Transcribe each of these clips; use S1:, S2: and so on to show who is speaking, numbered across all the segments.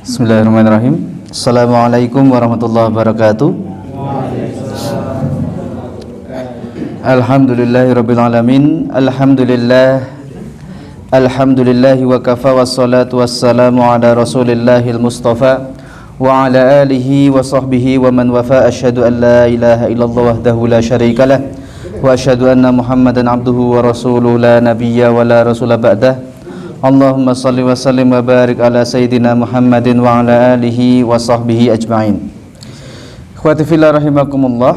S1: Bismillahirrahmanirrahim. Assalamualaikum warahmatullahi wabarakatuh. Alhamdulillahirabbil alamin. Alhamdulillahi wa kafa wassalatu wassalamu ala Rasulillahil Mustafa wa ala alihi wa sahbihi wa man wafa. Asyhadu an la ilaha illallah wahdahu la syarikalah wa asyhadu anna Muhammadan abduhu wa rasuluhu la nabiyya wa la rasula ba'dah. Allahumma salli wa sallim wa barik ala sayyidina Muhammadin wa ala alihi wa sahbihi ajma'in. Ikhwati fillah rahimakumullah.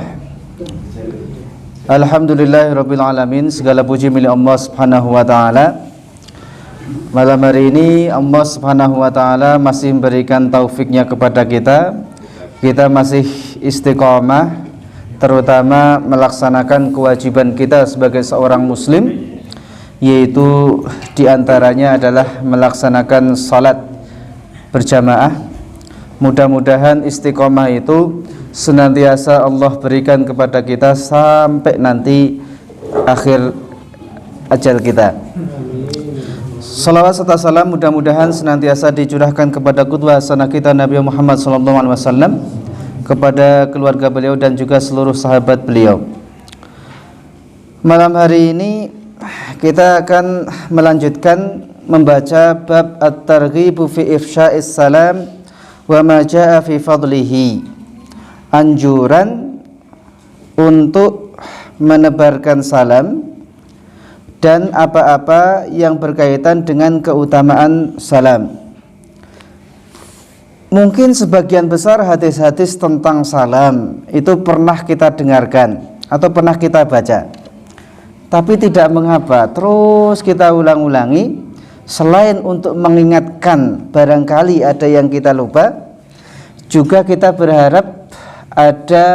S1: Alhamdulillahirabbil alamin. Segala puji milik Allah Subhanahu wa taala. Malam hari ini Allah Subhanahu wa taala masih memberikan taufiknya kepada kita. Kita masih istiqamah, terutama melaksanakan kewajiban kita sebagai seorang muslim, yaitu diantaranya adalah melaksanakan salat berjamaah. Mudah-mudahan istiqomah itu senantiasa Allah berikan kepada kita sampai nanti akhir ajal kita. Salawat serta salam mudah-mudahan senantiasa dicurahkan kepada qudwah hasanah kita Nabi Muhammad SAW, kepada keluarga beliau dan juga seluruh sahabat beliau. Malam hari ini kita akan melanjutkan membaca bab at-targhibu fi ifsya'is salam wa ma jaa'a fi fadlihi. Anjuran untuk menebarkan salam dan apa-apa yang berkaitan dengan keutamaan salam. Mungkin sebagian besar hadis-hadis tentang salam itu pernah kita dengarkan atau pernah kita baca. Tapi tidak mengapa, terus kita ulang-ulangi. Selain untuk mengingatkan barangkali ada yang kita lupa, juga kita berharap ada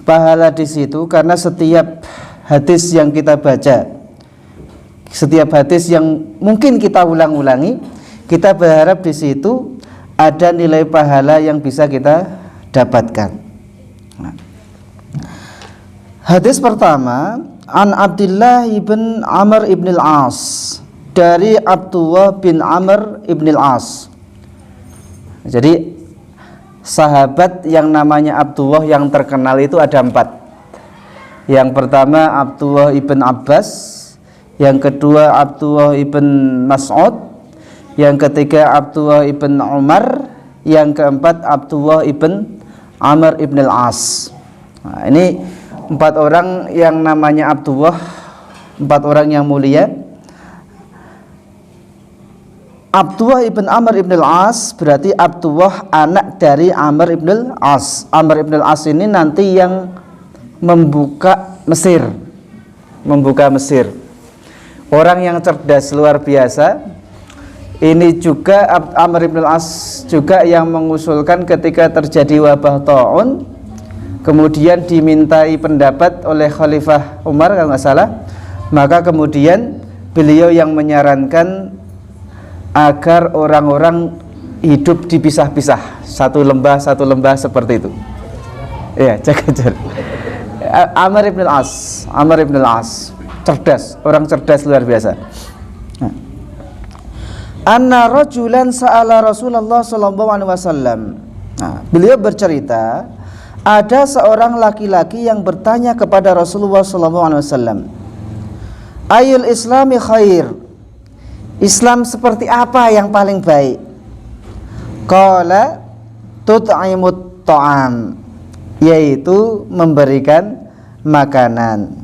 S1: pahala di situ, karena setiap hadis yang kita baca, setiap hadis yang mungkin kita ulang-ulangi, kita berharap di situ ada nilai pahala yang bisa kita dapatkan. Hadis pertama, an Abdullah bin Amr ibn al-As, dari Abdullah bin Amr ibn al-As. Jadi sahabat yang namanya Abdullah yang terkenal itu ada 4. Yang pertama Abdullah ibn Abbas, yang kedua Abdullah ibn Mas'ud, yang ketiga Abdullah ibn Umar, yang keempat Abdullah ibn Amr ibn al-As. Nah, ini 4 orang yang namanya Abdullah, 4 orang yang mulia. Abdullah ibn Amr ibn al-As berarti Abdullah anak dari Amr ibn al-As. Amr ibn al-As ini nanti yang membuka Mesir. Orang yang cerdas luar biasa. Ini juga Amr ibn al-As juga yang mengusulkan ketika terjadi wabah taun, kemudian dimintai pendapat oleh Khalifah Umar kalau nggak salah, maka kemudian beliau yang menyarankan agar orang-orang hidup dipisah-pisah, satu lembah seperti itu. Ya, jaga jarak. Amr ibn al-As cerdas, orang cerdas luar biasa. Anna rajulan sa'ala Rasulullah sallallahu alaihi wasallam. Beliau bercerita, ada seorang laki-laki yang bertanya kepada Rasulullah SAW, ayul islami khair, Islam seperti apa yang paling baik? Qala tut'imut ta'am, yaitu memberikan makanan,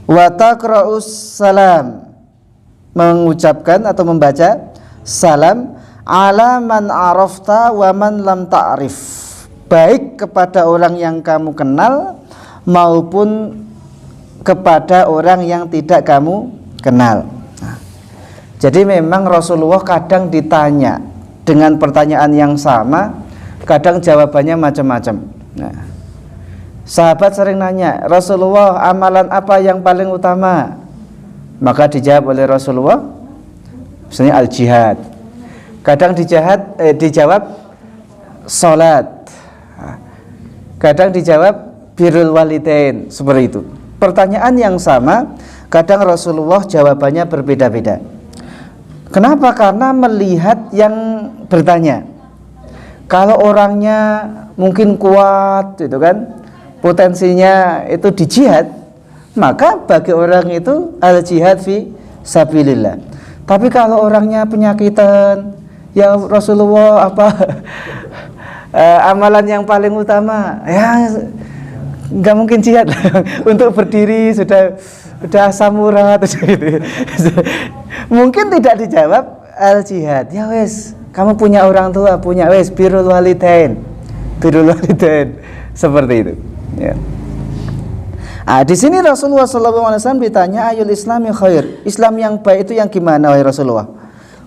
S1: wa taqra'us salam, mengucapkan atau membaca salam, ala man arafta wa man lam ta'rif, baik kepada orang yang kamu kenal maupun kepada orang yang tidak kamu kenal. Jadi memang Rasulullah kadang ditanya dengan pertanyaan yang sama, kadang jawabannya macam-macam. Sahabat sering nanya, Rasulullah, amalan apa yang paling utama? Maka dijawab oleh Rasulullah, misalnya al-jihad. Kadang dijawab salat. Kadang dijawab birrul walidain, seperti itu. Pertanyaan yang sama, kadang Rasulullah jawabannya berbeda-beda. Kenapa? Karena melihat yang bertanya. Kalau orangnya mungkin kuat gitu kan, potensinya itu di jihad, maka bagi orang itu al jihad fi sabilillah. Tapi kalau orangnya penyakitan, ya Rasulullah apa amalan yang paling utama ya nggak mungkin jihad untuk berdiri sudah asam urat gitu. Mungkin tidak dijawab al jihad. Ya wes, kamu punya orang tua, punya wes birrul walidain seperti itu. Ya. Di sini Rasulullah SAW ditanya ayul islami khair. Islam yang baik itu yang gimana wahai Rasulullah?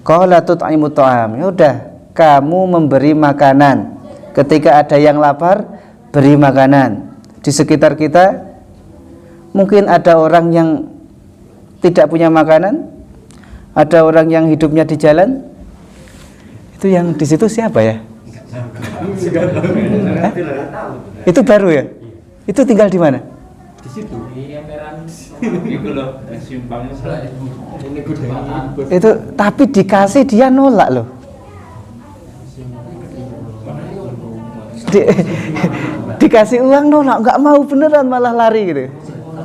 S1: Qala tut'imut ta'am. Ya udah, kamu memberi makanan. Ketika ada yang lapar, beri makanan. Di sekitar kita mungkin ada orang yang tidak punya makanan, ada orang yang hidupnya di jalan. Itu yang di situ siapa ya? Itu baru ya? Itu tinggal di mana?
S2: Di situ.
S1: Itu tapi dikasih dia nolak loh. Dikasih uang nolak, nggak mau beneran, malah lari gitu.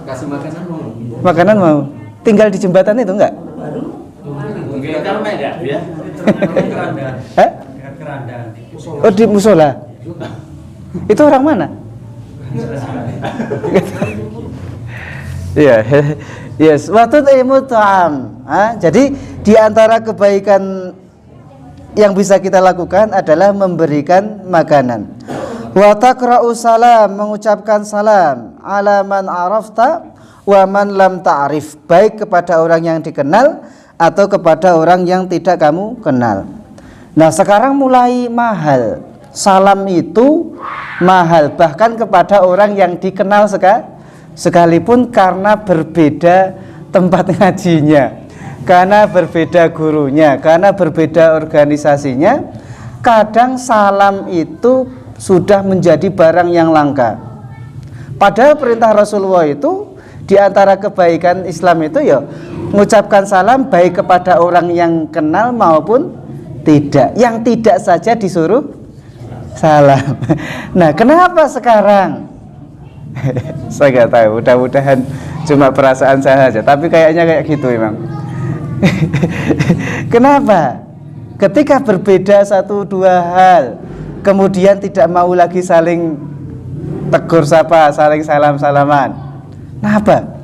S2: Kasih makanan mau.
S1: Makanan mau. Tinggal di jembatan itu enggak? Oh di musola. Itu orang mana? Iya, yes. Waktu imut ta'am. Jadi di antara kebaikan yang bisa kita lakukan adalah memberikan makanan. Wa taqra'u salam, mengucapkan salam ala man arafta wa man lam ta'rif, baik kepada orang yang dikenal atau kepada orang yang tidak kamu kenal. Nah, sekarang mulai mahal. Salam itu mahal bahkan kepada orang yang dikenal sekalipun, karena berbeda tempat ngajinya, karena berbeda gurunya, karena berbeda organisasinya. Kadang salam itu sudah menjadi barang yang langka. Padahal perintah Rasulullah itu di antara kebaikan Islam itu ya mengucapkan salam baik kepada orang yang kenal maupun tidak. Yang tidak saja disuruh salam. Nah, kenapa sekarang? Saya nggak tahu. Mudah-mudahan cuma perasaan saya saja. Tapi kayaknya kayak gitu memang. Kenapa? Ketika berbeda satu dua hal, kemudian tidak mau lagi saling tegur sapa, saling salam-salaman. Kenapa?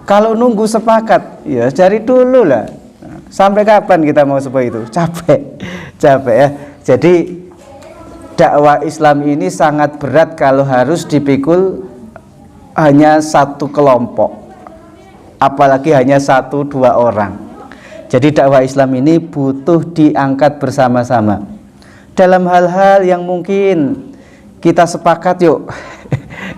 S1: Kalau nunggu sepakat, ya dari dulu lah. Sampai kapan kita mau seperti itu? Capek ya. Jadi dakwah Islam ini sangat berat kalau harus dipikul hanya satu kelompok, apalagi hanya satu dua orang. Jadi dakwah Islam ini butuh diangkat bersama-sama. Dalam hal-hal yang mungkin kita sepakat yuk,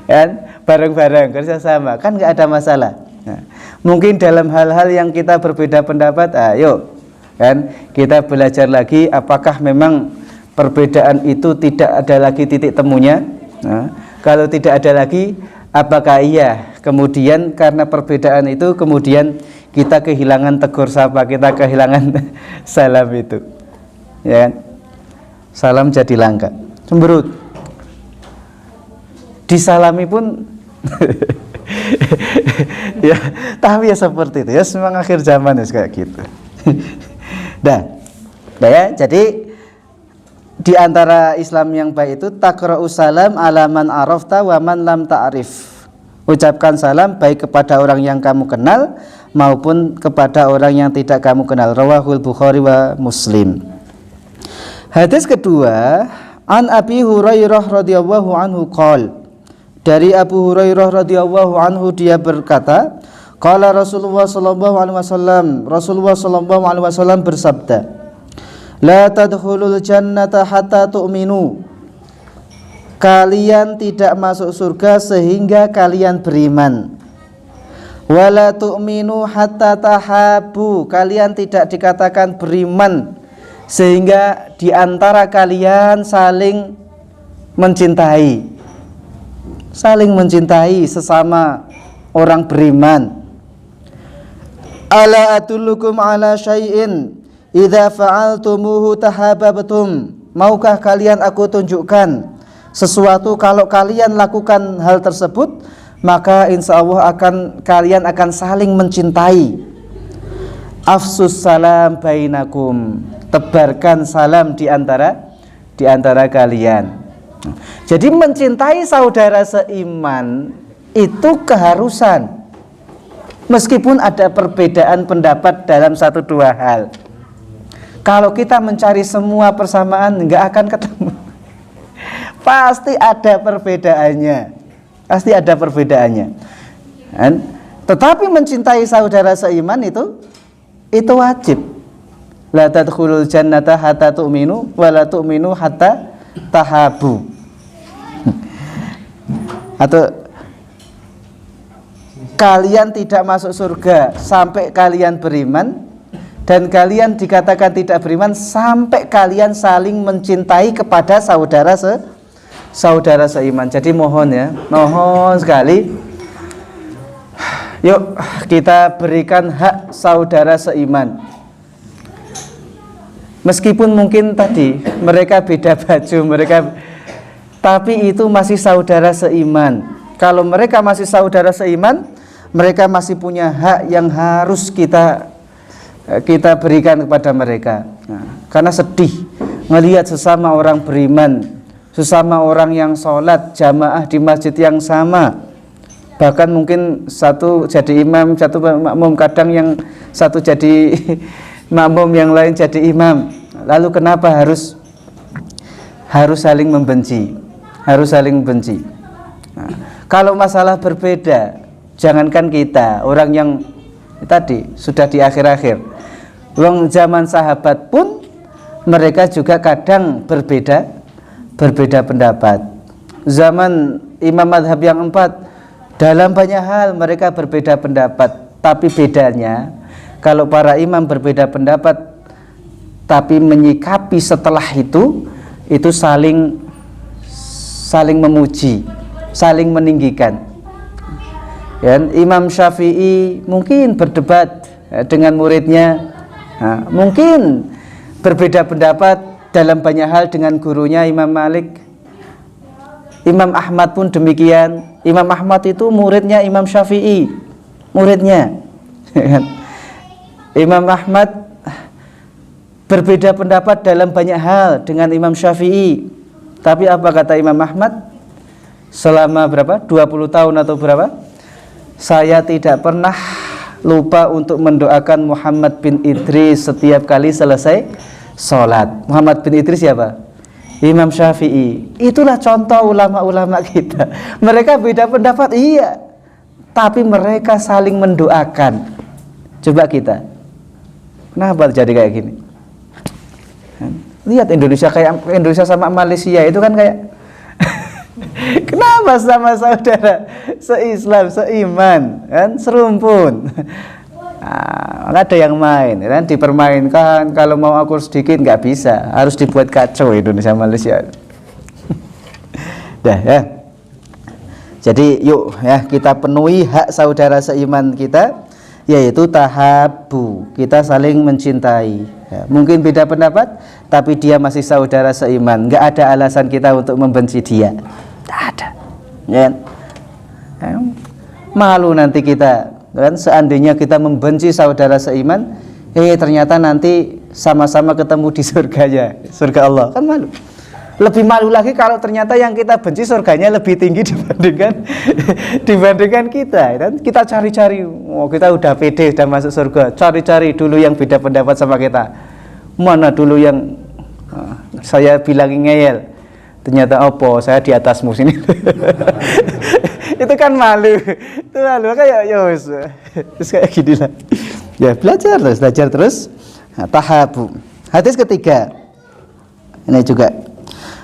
S1: kan, bareng-bareng kerjasama, kan nggak ada masalah. Nah, mungkin dalam hal-hal yang kita berbeda pendapat, ayo, kan, kita belajar lagi apakah memang perbedaan itu tidak ada lagi titik temunya. Nah, kalau tidak ada lagi, apakah iya kemudian karena perbedaan itu kemudian kita kehilangan tegur sapa, kita kehilangan salam itu, ya kan? Salam jadi langka, cemberut. Disalami pun ya, tapi ya seperti itu ya, memang akhir zaman ya kayak gitu. Ya, jadi di antara Islam yang baik itu taqra'u salam ala man arafta wa man lam ta'rif. Ucapkan salam baik kepada orang yang kamu kenal maupun kepada orang yang tidak kamu kenal. Rawahul Bukhari wa Muslim. Hadis kedua, an Abi Hurairah radhiyallahu anhu qol. Dari Abu Hurairah radhiyallahu anhu dia berkata, qala Rasulullah sallallahu alaihi wasallam, Rasulullah sallallahu alaihi wasallam bersabda, la tadkhulul jannata hatta tu'minu. Kalian tidak masuk surga sehingga kalian beriman. Wala tu'minu hatta tahabu. Kalian tidak dikatakan beriman sehingga di antara kalian saling mencintai. Saling mencintai sesama orang beriman. Ala adullukum ala syai'in idza fa'altumuhu tahabbtum. Maukah kalian aku tunjukkan sesuatu, kalau kalian lakukan hal tersebut maka insya Allah kalian akan saling mencintai. Afsus salam bainakum, tebarkan salam di antara kalian. Jadi mencintai saudara seiman itu keharusan, meskipun ada perbedaan pendapat dalam satu dua hal. Kalau kita mencari semua persamaan nggak akan ketemu. Pasti ada perbedaannya. Pasti ada perbedaannya. Tetapi mencintai saudara seiman itu wajib. La tadkhulul jannata hatta tu'minu wa la tu'minu hatta tahabu. Atau kalian tidak masuk surga sampai kalian beriman, dan kalian dikatakan tidak beriman sampai kalian saling mencintai kepada saudara seiman. Jadi mohon sekali, yuk kita berikan hak saudara seiman. Meskipun mungkin tadi mereka beda baju, tapi itu masih saudara seiman. Kalau mereka masih saudara seiman, mereka masih punya hak yang harus kita berikan kepada mereka. Karena sedih melihat sesama orang beriman, sesama orang yang sholat jamaah di masjid yang sama, bahkan mungkin satu jadi imam, satu makmum, kadang yang satu jadi makmum, yang lain jadi imam. Lalu kenapa harus saling membenci? Kalau masalah berbeda, jangankan kita, orang yang tadi sudah di akhir-akhir, wong zaman sahabat pun mereka juga kadang berbeda pendapat. Zaman imam madhab yang 4, dalam banyak hal mereka berbeda pendapat. Tapi bedanya, kalau para imam berbeda pendapat tapi menyikapi setelah itu saling memuji, saling meninggikan. Imam Syafi'i mungkin berdebat dengan muridnya, mungkin berbeda pendapat dalam banyak hal dengan gurunya Imam Malik. Imam Ahmad pun demikian. Imam Ahmad itu muridnya Imam Syafi'i, muridnya. Imam Ahmad berbeda pendapat dalam banyak hal dengan Imam Syafi'i. Tapi apa kata Imam Ahmad? Selama berapa? 20 tahun atau berapa? Saya tidak pernah lupa untuk mendoakan Muhammad bin Idris setiap kali selesai sholat. Muhammad bin Idris siapa? Imam Syafi'i. Itulah contoh ulama-ulama kita. Mereka beda pendapat, iya, tapi mereka saling mendoakan. Coba kita, kenapa jadi kayak gini? Lihat Indonesia sama Malaysia itu kan kayak kenapa sama saudara seislam, seiman, kan serumpun. Ada yang main, kan dipermainkan. Kalau mau akur sedikit nggak bisa, harus dibuat kacau Indonesia Malaysia. Dah ya. Jadi yuk ya, kita penuhi hak saudara seiman kita, yaitu tahabu, kita saling mencintai. Ya, mungkin beda pendapat, tapi dia masih saudara seiman. Nggak ada alasan kita untuk membenci dia. Nggak ada. Ya. Malu nanti kita, kan? Seandainya kita membenci saudara seiman, ternyata nanti sama-sama ketemu di surganya, surga Allah. Kan malu. Lebih malu lagi kalau ternyata yang kita benci surganya lebih tinggi dibandingkan kita. Dan kita cari-cari, kita udah pede, udah masuk surga. Cari-cari dulu yang beda pendapat sama kita. Mana dulu yang saya bilang ngeyel, ternyata saya di atasmu sini. Itu kan malu. Itu malu kayak terus kayak gini lah. Ya, belajar terus. Tahabu. Hadis ketiga. Ini juga.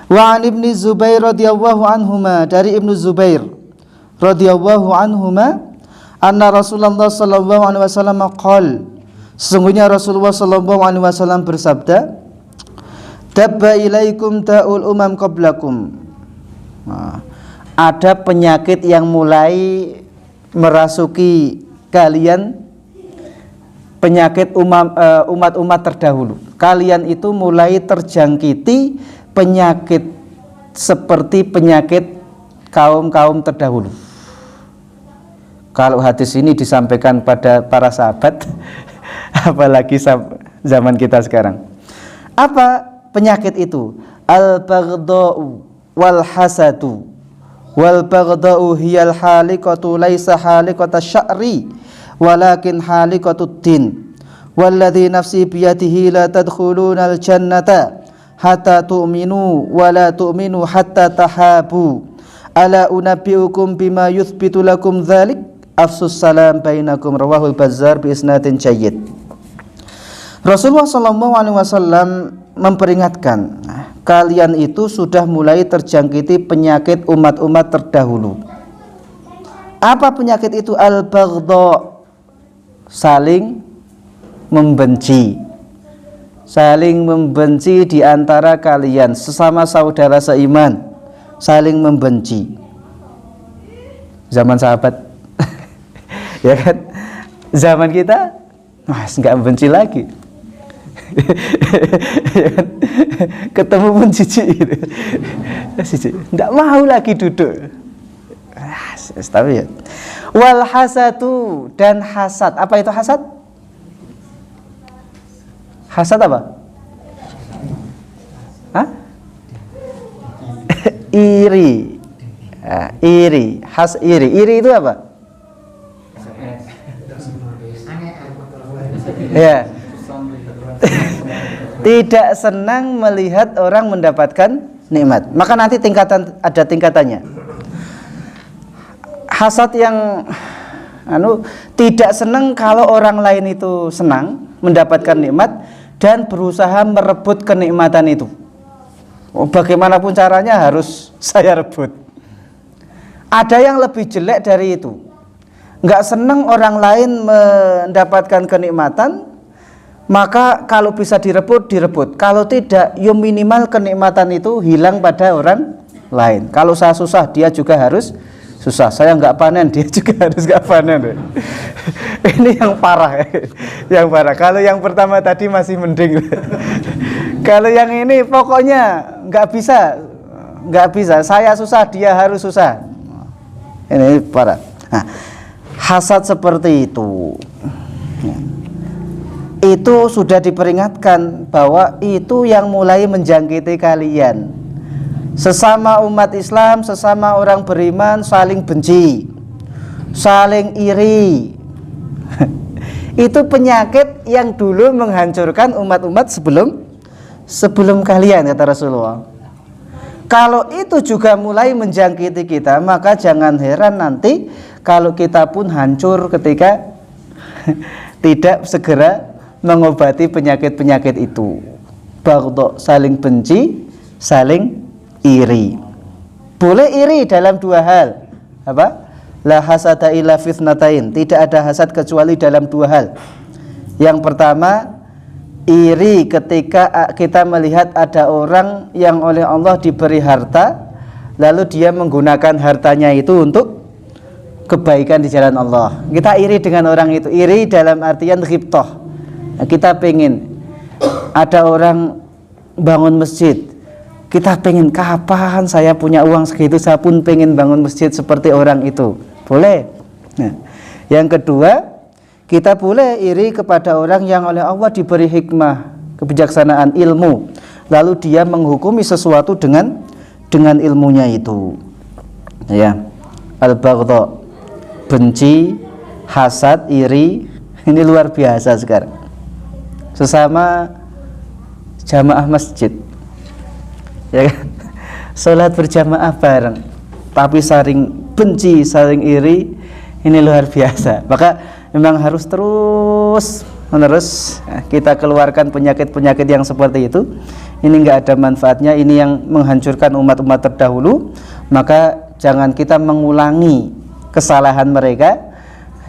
S1: Wa an Ibnu Zubair radhiyallahu anhuma, dari Ibnu Zubair radhiyallahu anhuma, anna Rasulullah sallallahu alaihi wasallam qala, sesungguhnya Rasulullah sallallahu alaihi wasallam bersabda, dabba ilaikum ta'ul umam qablakum. Ada penyakit yang mulai merasuki kalian penyakit umat-umat terdahulu. Kalian itu mulai terjangkiti penyakit seperti penyakit kaum-kaum terdahulu. Kalau hadis ini disampaikan pada para sahabat, apalagi zaman kita sekarang. Apa penyakit itu? Al-baghdha'u wal hasadu. Wal baghdha'u hiyal haliqatu laisa haliqata sya'ri walakin haliqatud din. Walladzi nafsi biyadihi la tadkhulunal jannata hatta tu'minu wa la tu'minu hatta tahabu. Ala unabbiukum bima yuthbitu lakum dzalik? Afsus salam bainakum, rawahul Bazzar bi isnadin jayyid. Rasulullah SAW memperingatkan, kalian itu sudah mulai terjangkiti penyakit umat-umat terdahulu. Apa penyakit itu? Al-baghdha, saling membenci. Saling membenci di antara kalian, sesama saudara seiman, saling membenci. Zaman sahabat ya kan, zaman kita nggak membenci lagi. Ketemu pun cici gitu. Nggak mau lagi duduk. Tapi ya. Wal hasadu, dan hasad. Apa itu hasad? Hasad apa? Hah? Iri. Iri. Iri itu apa? Ya. Tidak senang melihat orang mendapatkan nikmat. Maka nanti ada tingkatannya. Hasad yang tidak senang kalau orang lain itu senang mendapatkan nikmat dan berusaha merebut kenikmatan itu. Bagaimanapun caranya harus saya rebut. Ada yang lebih jelek dari itu. Nggak senang orang lain mendapatkan kenikmatan, maka kalau bisa direbut, direbut. Kalau tidak, ya minimal kenikmatan itu hilang pada orang lain. Kalau saya susah, dia juga harus susah. Saya nggak panen, dia juga harus nggak panen. Ini yang parah, yang parah. Kalau yang pertama tadi masih mending. Kalau yang ini pokoknya nggak bisa. Saya susah, dia harus susah. Ini parah. Nah, hasad seperti itu. Itu sudah diperingatkan bahwa itu yang mulai menjangkiti kalian. Sesama umat Islam, sesama orang beriman saling benci, saling iri. Itu penyakit yang dulu menghancurkan umat-umat sebelum kalian, kata Rasulullah. Kalau itu juga mulai menjangkiti kita, maka jangan heran nanti kalau kita pun hancur ketika tidak segera mengobati penyakit-penyakit itu. Baghdha, saling benci, saling iri. Boleh iri dalam dua hal. Apa? La hasada illa fitnatain. Tidak ada hasad kecuali dalam dua hal. Yang pertama, iri ketika kita melihat ada orang yang oleh Allah diberi harta, lalu dia menggunakan hartanya itu untuk kebaikan di jalan Allah. Kita iri dengan orang itu. Iri dalam artian ghibthah. Kita pengen ada orang bangun masjid, kita pengen kapan saya punya uang segitu saya pun pengen bangun masjid seperti orang itu. Boleh. Nah, yang kedua, kita boleh iri kepada orang yang oleh Allah diberi hikmah, kebijaksanaan, ilmu, lalu dia menghukumi sesuatu dengan ilmunya itu. Ya, al-baghdha, benci, hasad, iri, ini luar biasa sekarang. Sesama jamaah masjid, ya kan? Sholat berjamaah bareng, tapi saling benci, saling iri, ini luar biasa. Maka memang harus terus menerus kita keluarkan penyakit-penyakit yang seperti itu. Ini nggak ada manfaatnya, ini yang menghancurkan umat-umat terdahulu. Maka jangan kita mengulangi kesalahan mereka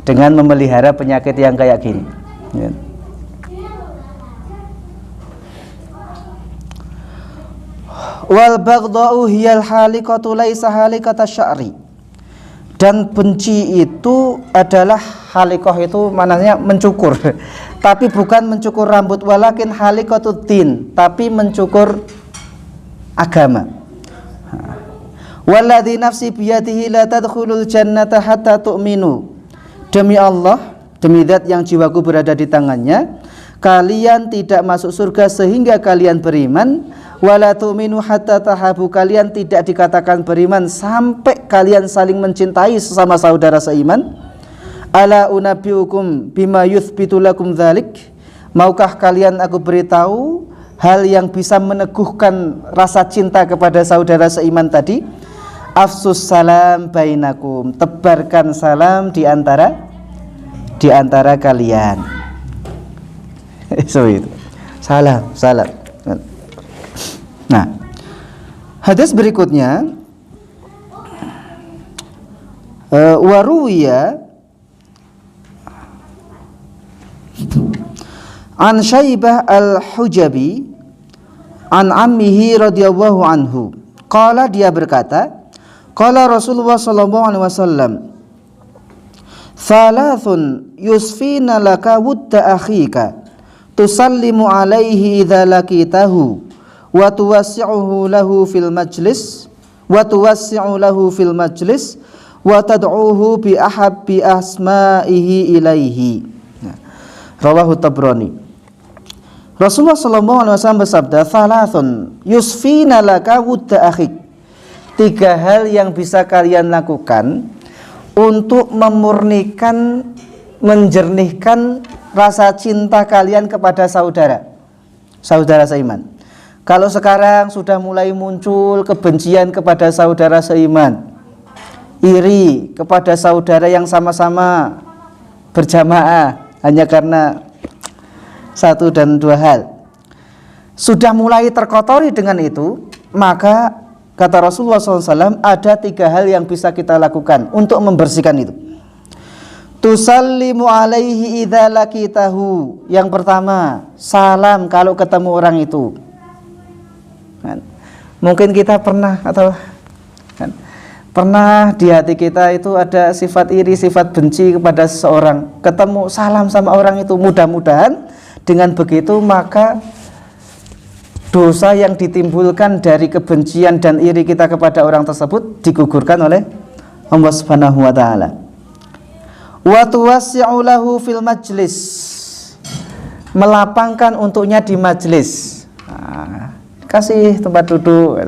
S1: dengan memelihara penyakit yang kayak gini, ya. Wal baghdha'u hiyal haliqatu laisa haliqata sya'ri. Dan benci itu adalah haliqah, itu maknanya mencukur. tapi bukan mencukur rambut, walakin halikotuddin, tapi mencukur agama. Walladzi nafsi biyadihi la tadkhulul jannata hatta tu'minu. Demi Allah, demi zat yang jiwaku berada di tangannya, kalian tidak masuk surga sehingga kalian beriman. Wala tu'minu hatta tahabu, kalian tidak dikatakan beriman sampai kalian saling mencintai sesama saudara seiman. Ala unabbiukum bima yuthbitu lakum dzalik. Maukah kalian aku beritahu hal yang bisa meneguhkan rasa cinta kepada saudara seiman tadi? Afsus salam bainakum, tebarkan salam di antara kalian. So itu. Salam. Nah, hadis berikutnya waruwiya an Syaibah al-Hujabi an ammihi radhiyallahu anhu. Qala, dia berkata, qala Rasulullah sallallahu alaihi wasallam, thalathun yusfina laka wudda akhika, tusallimu alaihi idza laqitahu wa tuwassi'uhu lahu fil majlis wa tad'uhu bi ahabbi asma'ihi ilaihi. Rawahu Tabrani. Rasulullah sallallahu alaihi wasallam bersabda, thalathun yusfina laka wudda akhik. 3 hal yang bisa kalian lakukan untuk memurnikan, menjernihkan rasa cinta kalian kepada saudara seiman. Kalau sekarang sudah mulai muncul kebencian kepada saudara seiman, iri kepada saudara yang sama-sama berjamaah hanya karena 1 dan 2 hal, sudah mulai terkotori dengan itu, maka kata Rasulullah SAW, ada 3 hal yang bisa kita lakukan untuk membersihkan itu. Tusallimu alaihi idza laqitahu. Yang pertama, salam kalau ketemu orang itu. Kan? Mungkin kita pernah atau kan, pernah di hati kita itu ada sifat iri, sifat benci kepada seseorang. Ketemu salam sama orang itu, mudah-mudahan dengan begitu maka dosa yang ditimbulkan dari kebencian dan iri kita kepada orang tersebut digugurkan oleh Allah Subhanahu wa taala. Wa tuwassi'u lahu fil majlis, melapangkan untuknya di majlis. Kasih tempat duduk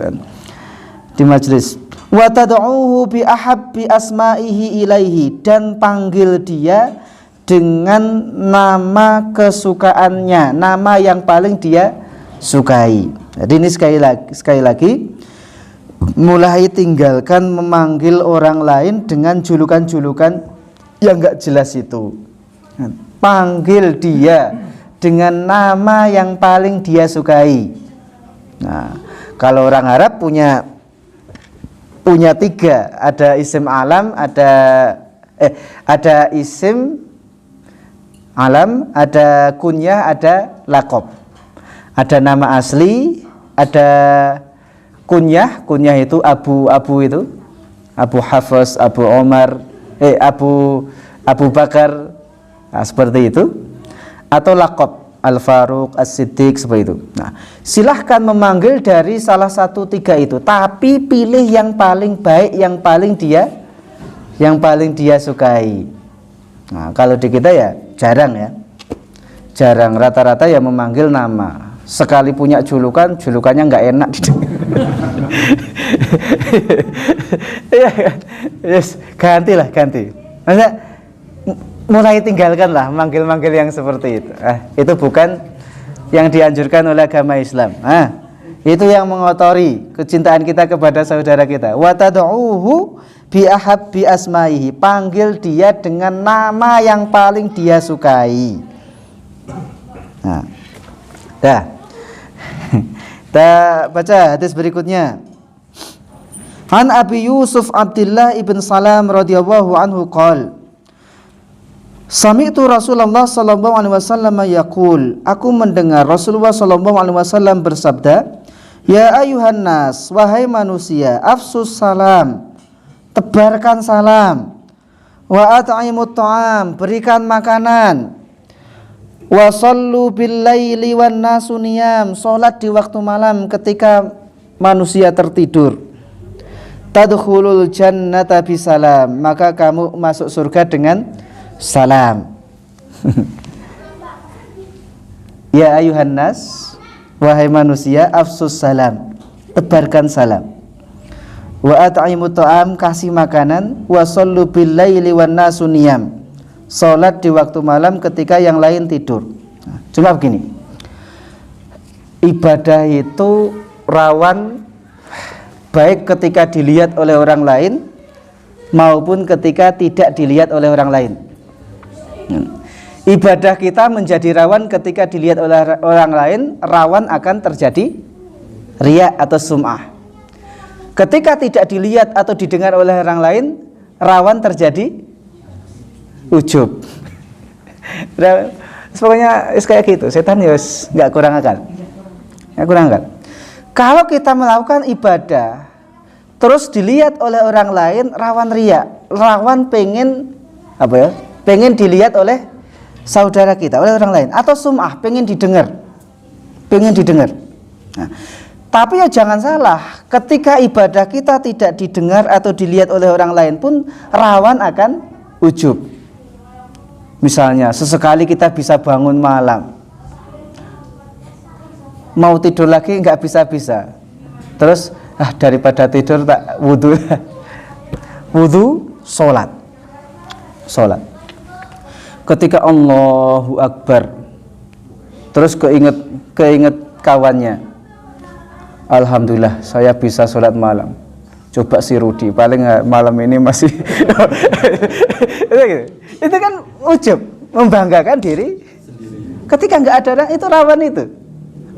S1: di majlis. Wa tad'uhu bi ahabbi asma'ihi ilaihi, dan panggil dia dengan nama kesukaannya, nama yang paling dia sukai. Jadi ini sekali lagi mulai tinggalkan memanggil orang lain dengan julukan-julukan yang enggak jelas itu. Panggil dia dengan nama yang paling dia sukai. Nah, kalau orang Arab punya 3, ada isim alam, ada isim alam, ada kunyah, ada laqab. Ada nama asli, ada kunyah itu Abu itu, Abu Hafs, Abu Omar, Abu Bakar, nah, seperti itu. Atau laqab, Al-Faruq, As-Siddiq, seperti itu. Nah, silahkan memanggil dari salah satu 3 itu, tapi pilih yang paling baik, yang paling dia sukai. Nah, kalau di kita ya jarang, rata-rata ya memanggil nama. Sekali punya julukannya nggak enak. Yes, ganti. Maksudnya mulai tinggalkanlah manggil-manggil yang seperti itu. Itu bukan yang dianjurkan oleh agama Islam. Itu yang mengotori kecintaan kita kepada saudara kita. Wa tad'uhu bi ahabbi asma'ihi, panggil dia dengan nama yang paling dia sukai. Nah, kita baca hadis berikutnya. An Abi Yusuf Abdullah ibn Salam radhiyallahu anhu qala, sami'tu Rasulullah sallallahu alaihi wasallam yaqul, aku mendengar Rasulullah sallallahu alaihi wasallam bersabda, ya ayuhan nas, wahai manusia, afsus salam, tebarkan salam, wa at'imut ta'am, berikan makanan, Wa shallu bil laili wan nasu niyam, salat di waktu malam ketika manusia tertidur. Tadkhulul jannata bisalam, maka kamu masuk surga dengan salam. Ya ayuhan nas, wahai manusia, afsus salam, tebarkan salam. Wa at'imut ta'am, kasih makanan. Wa shallu bil laili wan nasu niyam, salat di waktu malam ketika yang lain tidur. Cuma begini, ibadah itu rawan baik ketika dilihat oleh orang lain maupun ketika tidak dilihat oleh orang lain. Ibadah kita menjadi rawan ketika dilihat oleh orang lain, rawan akan terjadi riya atau sum'ah. Ketika tidak dilihat atau didengar oleh orang lain, rawan terjadi ujub. Pokoknya kayak gitu, setan ya nggak kurang akal. Kalau kita melakukan ibadah terus dilihat oleh orang lain, rawan riya, rawan pengen pengen dilihat oleh saudara kita, oleh orang lain, atau sum'ah, pengen didengar. Nah, tapi ya jangan salah, ketika ibadah kita tidak didengar atau dilihat oleh orang lain pun rawan akan ujub. Misalnya sesekali kita bisa bangun malam, mau tidur lagi nggak bisa, terus daripada tidur tak wudu sholat. Ketika Allahu Akbar, terus keinget kawannya, alhamdulillah saya bisa sholat malam. Coba si Rudi, paling malam ini masih itu kan ujub, membanggakan diri. Ketika nggak ada orang, itu rawan itu.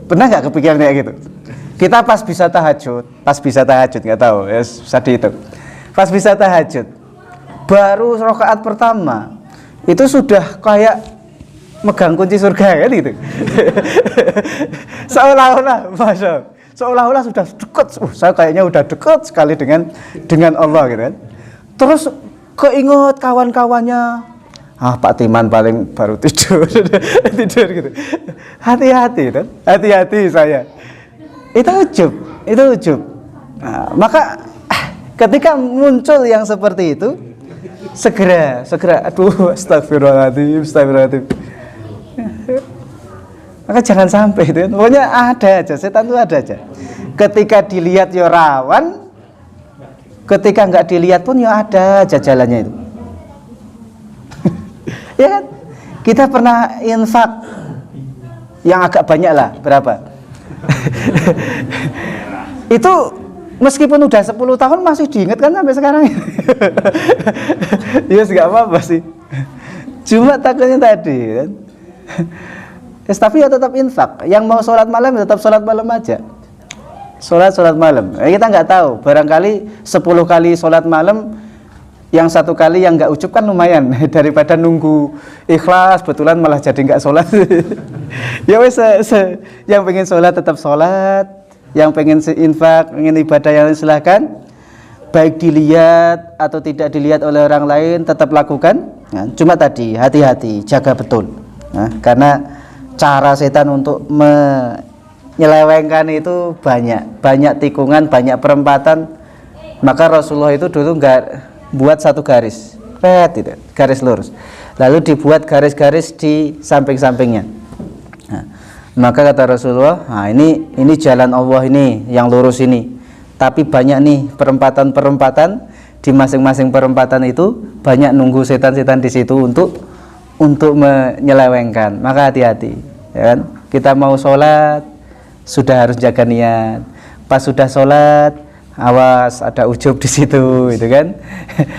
S1: Pernah nggak kepikiran kayak gitu? Kita pas bisa tahajud nggak tahu, ya bisa dihitung. Pas bisa tahajud, baru rakaat pertama itu sudah kayak megang kunci surga kan gitu. Seolah-olah sudah dekat. Saya kayaknya udah dekat sekali dengan Allah gitu kan. Terus keinget kawan-kawannya, Pak Timan paling baru tidur gitu. Hati-hati saya. Itu ujub. Nah, maka ketika muncul yang seperti itu, segera astagfirullahaladzim. Maka jangan sampai itu. Pokoknya ada aja, setan itu ada aja. Ketika dilihat ya rawan, ketika nggak dilihat pun ya ada aja jalannya itu. Ya kan? Kita pernah infak yang agak banyak lah, berapa? Itu meskipun udah 10 tahun masih diingat kan sampai sekarang. Ya nggak apa-apa sih. Cuma takutnya tadi kan. Tapi ya tetap infak. Yang mau sholat malam tetap sholat malam aja. Sholat malam. Kita nggak tahu. Barangkali 10 kali sholat malam, yang 1 kali yang nggak ujub kan lumayan daripada nunggu ikhlas betulan malah jadi nggak sholat. Ya wes, yang pengen sholat tetap sholat, yang pengen infak, pengen ibadah yang lain silahkan. Baik dilihat atau tidak dilihat oleh orang lain tetap lakukan. Nah, cuma tadi hati-hati, jaga betul. Nah, karena cara setan untuk menyelewengkan itu banyak tikungan, banyak perempatan. Maka Rasulullah itu dulu nggak buat satu garis, garis lurus, lalu dibuat garis-garis di samping-sampingnya. Nah, maka kata Rasulullah, ini jalan Allah ini yang lurus ini, tapi banyak nih perempatan-perempatan. Di masing-masing perempatan itu banyak nunggu setan-setan di situ untuk menyelewengkan. Maka hati-hati, ya kan? Kita mau sholat sudah harus jaga niat. Pas sudah sholat, awas ada ujub di situ, gitu kan?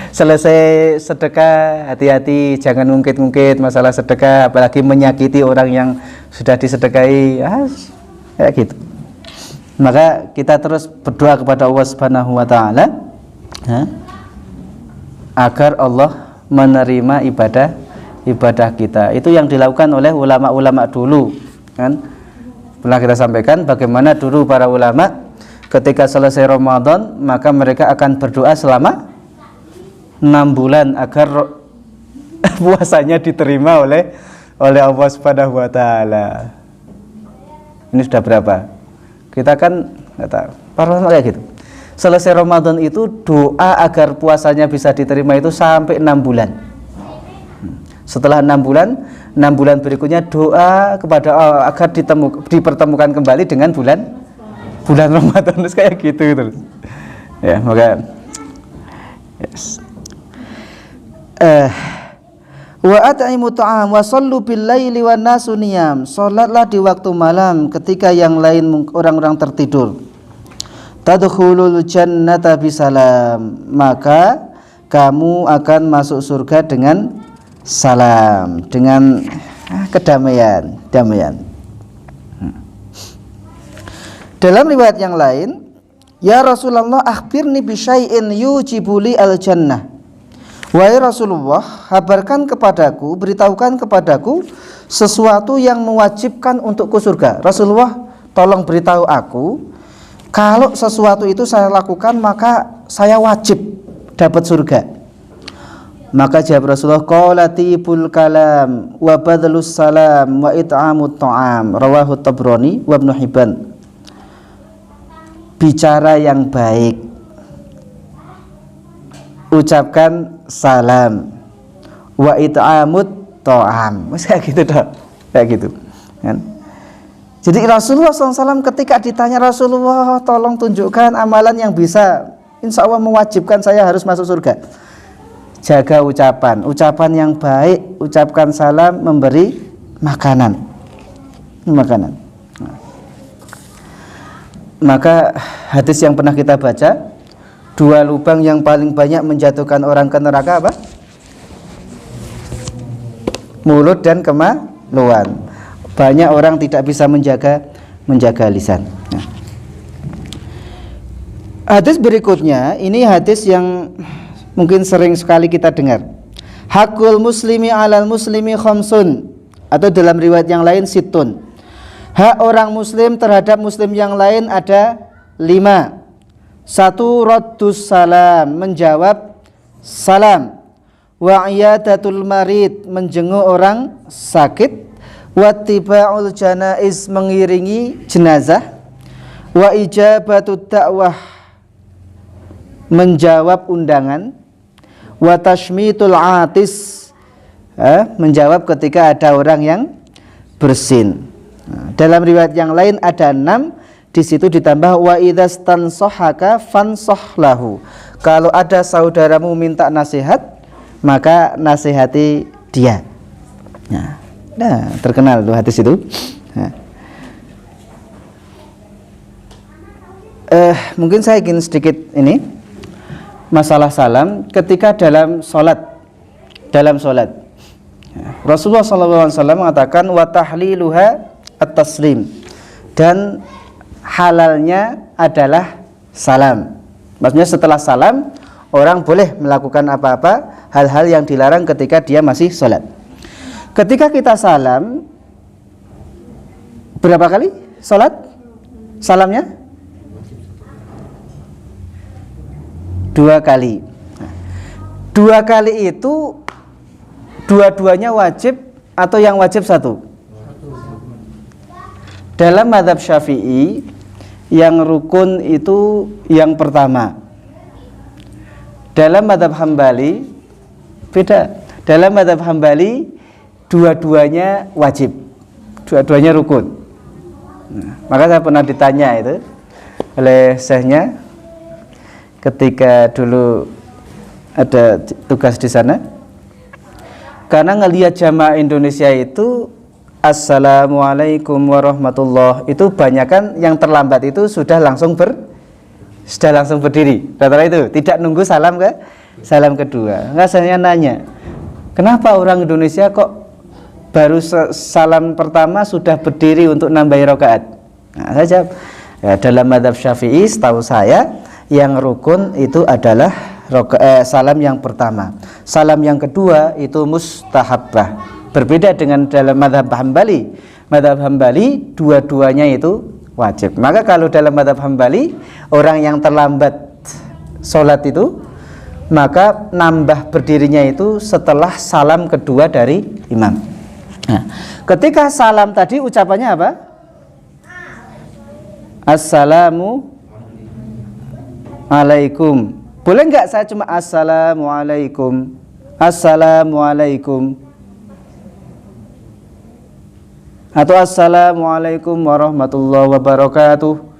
S1: Selesai sedekah, hati-hati, jangan ngungkit-ngungkit masalah sedekah, apalagi menyakiti orang yang sudah disedekahi, kayak gitu. Maka kita terus berdoa kepada Allah Subhanahu Wa Taala, agar Allah menerima ibadah kita. Itu yang dilakukan oleh ulama-ulama dulu, kan? Pernah kita sampaikan bagaimana dulu para ulama ketika selesai Ramadan maka mereka akan berdoa selama 6 bulan agar puasanya diterima oleh Allah Subhanahu wa taala. Ini sudah berapa? Kita kan nggak tahu. Para ulama kayak gitu. Selesai Ramadan itu doa agar puasanya bisa diterima itu sampai 6 bulan. Setelah 6 bulan berikutnya doa kepada Allah agar dipertemukan kembali dengan bulan Ramadan. Terus kayak gitu terus. Ya, maka yes. Wa at'imu ta'am wa sallu bil laili wan nasu niyam. Salatlah di waktu malam ketika yang lain orang-orang tertidur. Tadkhulul jannata bisalam. Maka kamu akan masuk surga dengan salam, dengan kedamaian, damaian. Dalam riwayat yang lain, ya Rasulullah akhbirni bi syai'in yujibuli al jannah. Wahai Rasulullah, kabarkan kepadaku, beritahukan kepadaku sesuatu yang mewajibkan untukku surga. Rasulullah, tolong beritahu aku, kalau sesuatu itu saya lakukan maka saya wajib dapat surga. Maka jawab Rasulullah, qalatibul kalam wa badlus salam wa it'amut ta'am. Rawahu Tabrani wa Ibnu Hibban. Bicara yang baik, ucapkan salam, wa it'amut ta'am. Kayak gitu dong, kayak gitu kan. Jadi Rasulullah SAW ketika ditanya, Rasulullah tolong tunjukkan amalan yang bisa insya Allah mewajibkan saya harus masuk surga. Jaga ucapan yang baik, ucapkan salam, memberi makanan. Maka hadis yang pernah kita baca, 2 lubang yang paling banyak menjatuhkan orang ke neraka apa? Mulut dan kemaluan. Banyak orang tidak bisa menjaga lisan. Hadis berikutnya, ini hadis yang mungkin sering sekali kita dengar. Hakul muslimi alal muslimi khamsun, atau dalam riwayat yang lain situn. Hak orang muslim terhadap muslim yang lain ada 5. 1. Raddus salam, menjawab salam. Wa iyadatul marid, menjenguk orang sakit. Wattiba'ul janaiz, mengiringi jenazah. Wa ijabatut da'wah, menjawab undangan. Wa tashmitul atis, menjawab ketika ada orang yang bersin. Dalam riwayat yang lain ada 6, di situ ditambah wa idzastanshahaka fansahlahu. Kalau ada saudaramu minta nasihat, maka nasihati dia. Nah, terkenal tuh hadis itu. Mungkin saya ingin sedikit ini masalah salam ketika dalam sholat. Rasulullah SAW mengatakan wa tahliluha at-taslim, dan halalnya adalah salam. Maksudnya setelah salam orang boleh melakukan apa-apa, hal-hal yang dilarang ketika dia masih sholat. Ketika kita salam, berapa kali sholat salamnya? 2 kali. 2 kali itu dua-duanya wajib atau yang wajib 1? Dalam mazhab Syafi'i, yang rukun itu yang pertama. Dalam mazhab Hambali beda. Dalam mazhab Hambali dua-duanya wajib, dua-duanya rukun. Maka saya pernah ditanya itu oleh syekhnya ketika dulu ada tugas di sana, karena ngelihat jamaah Indonesia itu Assalamualaikum warahmatullah, itu banyakan yang terlambat itu sudah langsung berdiri. Rata-rata itu tidak nunggu salam kedua. Nggak, saya nanya, kenapa orang Indonesia kok baru salam pertama sudah berdiri untuk nambahi rakaat? Nah, saya jawab, ya, dalam mazhab Syafi'i setahu saya yang rukun itu adalah salam yang pertama. Salam yang kedua itu mustahabbah. Berbeda dengan dalam mazhab Hambali. Mazhab Hambali dua-duanya itu wajib. Maka kalau dalam mazhab Hambali, orang yang terlambat sholat itu, maka nambah berdirinya itu setelah salam kedua dari imam. Nah, ketika salam tadi ucapannya apa? Assalamu alaikum. Boleh nggak saya cuma assalamualaikum? Assalamualaikum. Atau assalamualaikum warahmatullahi wabarakatuh.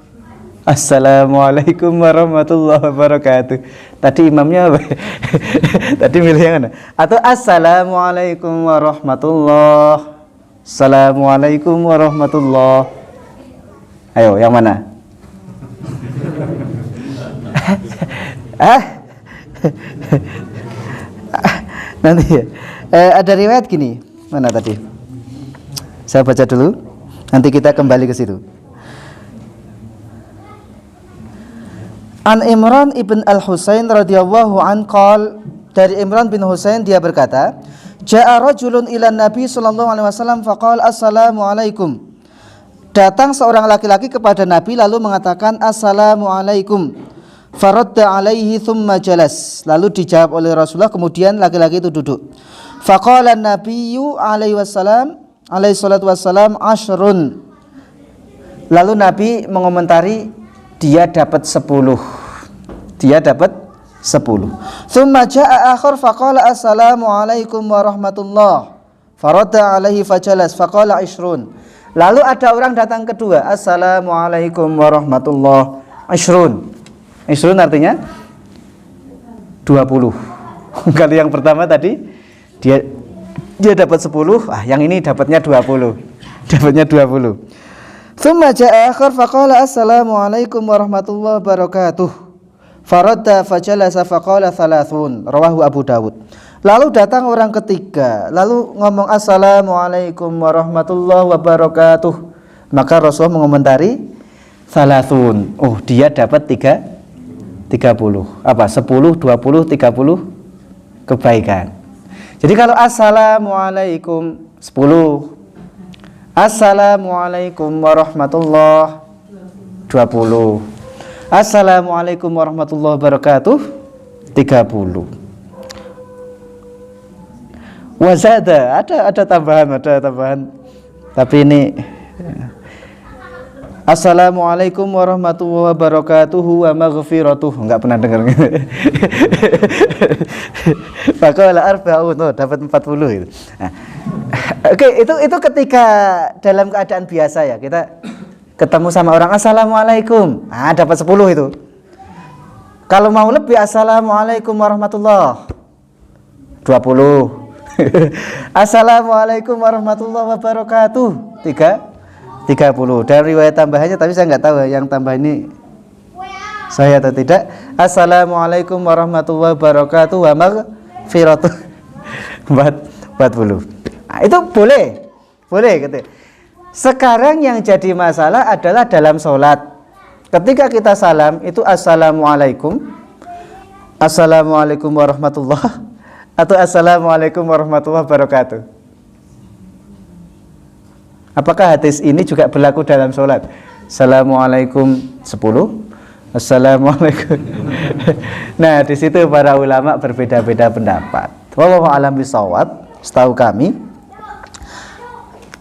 S1: Assalamualaikum warahmatullahi wabarakatuh. Tadi imamnya apa? Tadi milih yang mana? Atau assalamualaikum warahmatullahi. Assalamualaikum warahmatullahi. Ayo, yang mana? Nanti ya. Ada riwayat gini. Mana tadi? Saya baca dulu. Nanti kita kembali ke situ. An Imran ibn al-Husain radhiyallahu an qol, dari Imran bin Husain dia berkata, ja'a rajulun ila Nabi sallallahu alaihi wasallam faqala assalamu alaikum. Datang seorang laki-laki kepada Nabi lalu mengatakan assalamu alaikum. Faradda alaihi thumma jalas. Lalu dijawab oleh Rasulullah, kemudian laki-laki itu duduk. Faqala Nabiyyu alaihi wasallam, alaihi salatu wassalam, ashrun. Lalu Nabi mengomentari, dia dapat 10. Dia dapat 10. Thumma jaa akhar faqala assalamu alaikum warahmatullahi. Faradda alaihi fajalas faqala ishrun. Lalu ada orang datang kedua, assalamualaikum warahmatullahi. Ishrun. Ishrun artinya 20. Kalau yang pertama tadi dia dapat 10, yang ini dapatnya 20. Dapatnya 20. Tsumma jaa akhar faqala assalamualaikum warahmatullahi wabarakatuh. Faradda fajalasa faqala 30. Rawahu Abu Dawud. Lalu datang orang ketiga, lalu ngomong assalamualaikum warahmatullahi wabarakatuh. Maka Rasulullah mengomentari 30. Oh, dia dapat 30. Apa? 10, 20, 30 kebaikan. Jadi kalau assalamualaikum 10, assalamualaikum warahmatullahi 20, assalamualaikum warahmatullahi wabarakatuh 30. Wazada, ada tambahan. Tapi ini assalamualaikum warahmatullahi wabarakatuh wa maghfiratuh. Enggak pernah dengar. Faqala arba'un, dapat 40 itu. Nah, oke, itu ketika dalam keadaan biasa ya, kita ketemu sama orang assalamualaikum, dapat 10 itu. Kalau mau lebih assalamualaikum warahmatullahi 20. Assalamualaikum warahmatullahi wabarakatuh 30. Dan riwayat tambahannya, tapi saya nggak tahu yang tambah ini saya atau tidak. Assalamualaikum warahmatullahi wabarakatuh wa maghfiratuh 40. Itu boleh gitu. Sekarang yang jadi masalah adalah dalam sholat. Ketika kita salam itu assalamualaikum warahmatullahi atau assalamualaikum warahmatullahi wabarakatuh. Apakah hadis ini juga berlaku dalam sholat? Assalamualaikum 10, assalamualaikum. Nah, di situ para ulama berbeda-beda pendapat. Wallahu a'lam bishawab. Setahu kami,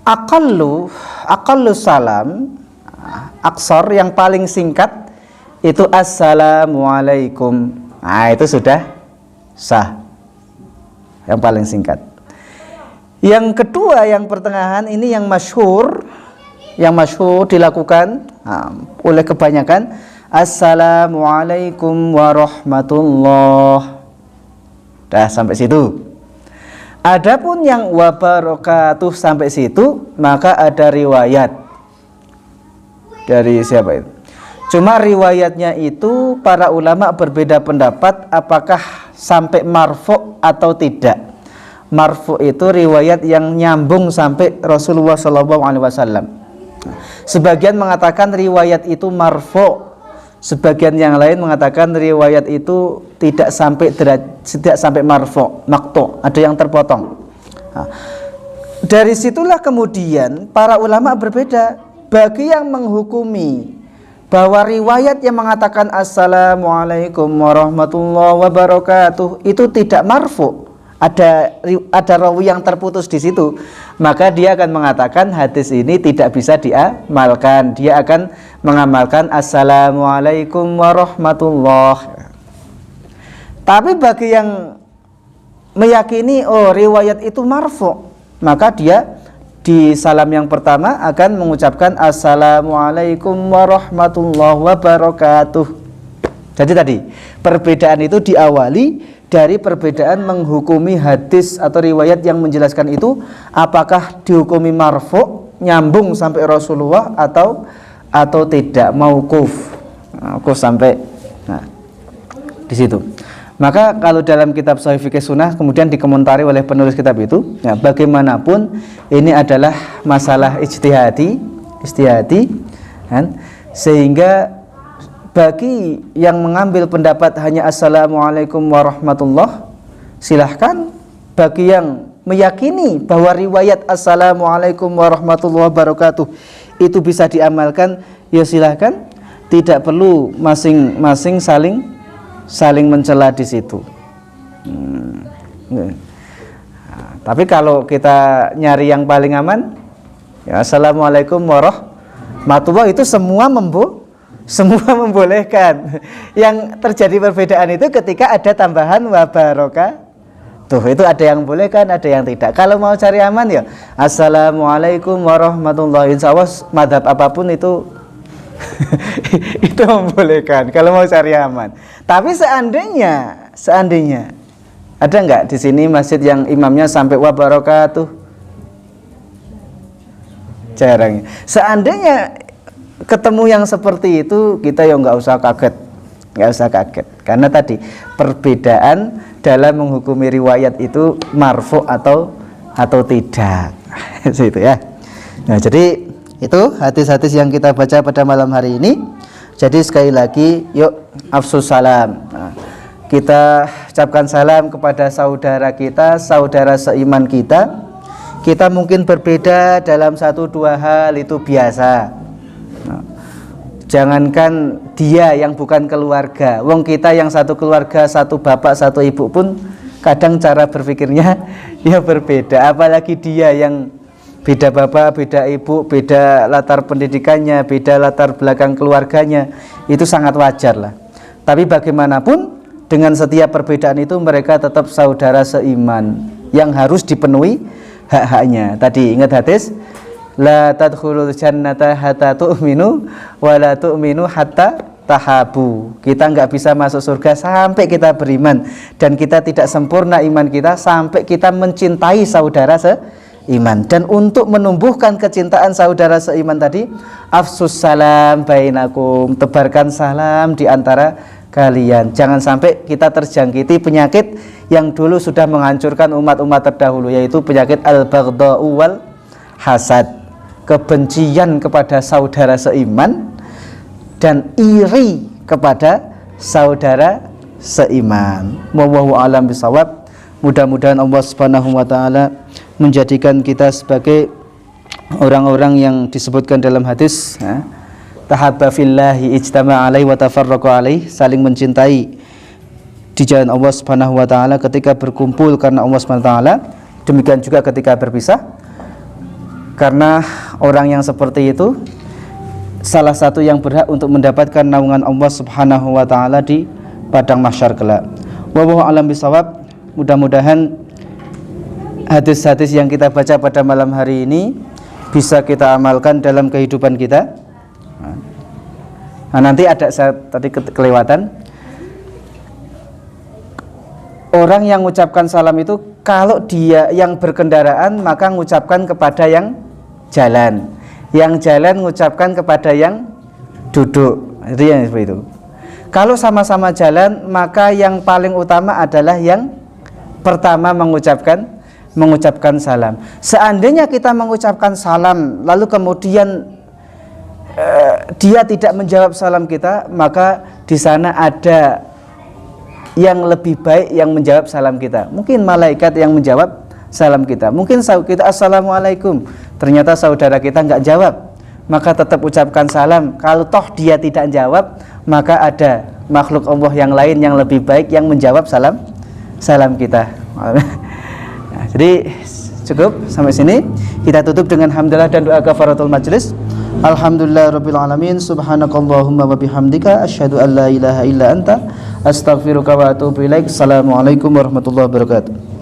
S1: aqallu salam, aksar yang paling singkat itu assalamualaikum. Itu sudah sah. Yang paling singkat. Yang kedua, yang pertengahan ini yang masyhur dilakukan oleh kebanyakan, assalamualaikum warahmatullahi. Dah sampai situ. Adapun yang wabarakatuh sampai situ, maka ada riwayat dari siapa itu? Cuma riwayatnya itu para ulama berbeda pendapat apakah sampai marfu' atau tidak. Marfu' itu riwayat yang nyambung sampai Rasulullah SAW. Sebagian mengatakan riwayat itu marfu', sebagian yang lain mengatakan riwayat itu tidak sampai marfu', maqtu', ada yang terpotong. Dari situlah kemudian para ulama berbeda. Bagi yang menghukumi bahwa riwayat yang mengatakan assalamualaikum warahmatullahi wabarakatuh itu tidak marfu', ada rawi yang terputus di situ, maka dia akan mengatakan hadis ini tidak bisa diamalkan. Dia akan mengamalkan assalamualaikum warahmatullah. Tapi bagi yang meyakini riwayat itu marfu, maka dia di salam yang pertama akan mengucapkan assalamualaikum warahmatullahi wabarakatuh. Jadi tadi perbedaan itu diawali dari perbedaan menghukumi hadis atau riwayat yang menjelaskan itu apakah dihukumi marfu, nyambung sampai Rasulullah, atau tidak, mauquf sampai di situ. Maka kalau dalam kitab Sahih Fikih Sunnah kemudian dikomentari oleh penulis kitab itu, ya, bagaimanapun ini adalah masalah ijtihadi, kan? Sehingga bagi yang mengambil pendapat hanya assalamualaikum warahmatullah, silahkan. Bagi yang meyakini bahwa riwayat assalamualaikum warahmatullahi wabarakatuh itu bisa diamalkan, ya silahkan. Tidak perlu masing-masing saling mencela di situ. Tapi kalau kita nyari yang paling aman, ya assalamualaikum warahmatullahi, itu semua membolehkan. Yang terjadi perbedaan itu ketika ada tambahan wabarakatuh. Itu ada yang bolehkan, ada yang tidak. Kalau mau cari aman ya assalamualaikum warahmatullahi. Insya Allah madhab apapun itu itu membolehkan kalau mau cari aman. Tapi seandainya ada nggak di sini masjid yang imamnya sampai wabarakatuh? Jarang. Seandainya ketemu yang seperti itu, kita ya nggak usah kaget, karena tadi perbedaan dalam menghukumi riwayat itu marfu atau tidak. Itu ya. Nah, jadi itu hadis-hadis yang kita baca pada malam hari ini. Jadi sekali lagi, yuk afsus salam. Nah, kita ucapkan salam kepada saudara kita, saudara seiman kita. Kita mungkin berbeda dalam 1-2 hal, itu biasa. Jangankan dia yang bukan keluarga, wong kita yang satu keluarga, satu bapak, satu ibu pun kadang cara berpikirnya ya berbeda. Apalagi dia yang beda bapak, beda ibu, beda latar pendidikannya, beda latar belakang keluarganya, itu sangat wajar lah. Tapi bagaimanapun dengan setiap perbedaan itu mereka tetap saudara seiman yang harus dipenuhi hak-haknya. Tadi ingat hadis, la tadkhulul jannata hatta tu'minu wa la tu'minu hatta tahabu. Kita nggak bisa masuk surga sampai kita beriman, dan kita tidak sempurna iman kita sampai kita mencintai saudara seiman. Dan untuk menumbuhkan kecintaan saudara seiman tadi, afsus salam bainakum, tebarkan salam di antara kalian. Jangan sampai kita terjangkiti penyakit yang dulu sudah menghancurkan umat-umat terdahulu, yaitu penyakit al-baghdha'u wal hasad, kebencian kepada saudara seiman dan iri kepada saudara seiman. Wallahu a'lam bishawab. Mudah-mudahan Allah Subhanahu wa taala menjadikan kita sebagai orang-orang yang disebutkan dalam hadis, tahabba fillahi ijtama'a alaihi wa tafarraqa alaihi, saling mencintai di jalan Allah Subhanahu wa taala ketika berkumpul karena Allah Subhanahu wa taala, demikian juga ketika berpisah. Karena orang yang seperti itu salah satu yang berhak untuk mendapatkan naungan Allah Subhanahu wa taala di padang mahsyar kelak. Wallahu a'lam bishawab. Mudah-mudahan hadis-hadis yang kita baca pada malam hari ini bisa kita amalkan dalam kehidupan kita. Nah, nanti ada, saya tadi kelewatan, orang yang mengucapkan salam itu kalau dia yang berkendaraan maka mengucapkan kepada yang jalan, yang jalan mengucapkan kepada yang duduk. Itu yang seperti itu. Kalau sama-sama jalan maka yang paling utama adalah yang pertama mengucapkan salam. Seandainya kita mengucapkan salam lalu kemudian dia tidak menjawab salam kita, maka di sana ada yang lebih baik yang menjawab salam kita. Mungkin malaikat yang menjawab salam kita. Mungkin kita assalamualaikum, ternyata saudara kita nggak jawab, maka tetap ucapkan salam. Kalau toh dia tidak jawab, maka ada makhluk Allah yang lain yang lebih baik yang menjawab salam kita. Jadi cukup sampai sini. Kita tutup dengan hamdalah dan doa kafaratul majlis. Alhamdulillahirabbil alamin, subhanakallahumma wa bihamdika asyhadu an la ilaha illa anta astaghfiruka wa atubu ilaik. Assalamualaikum warahmatullahi wabarakatuh.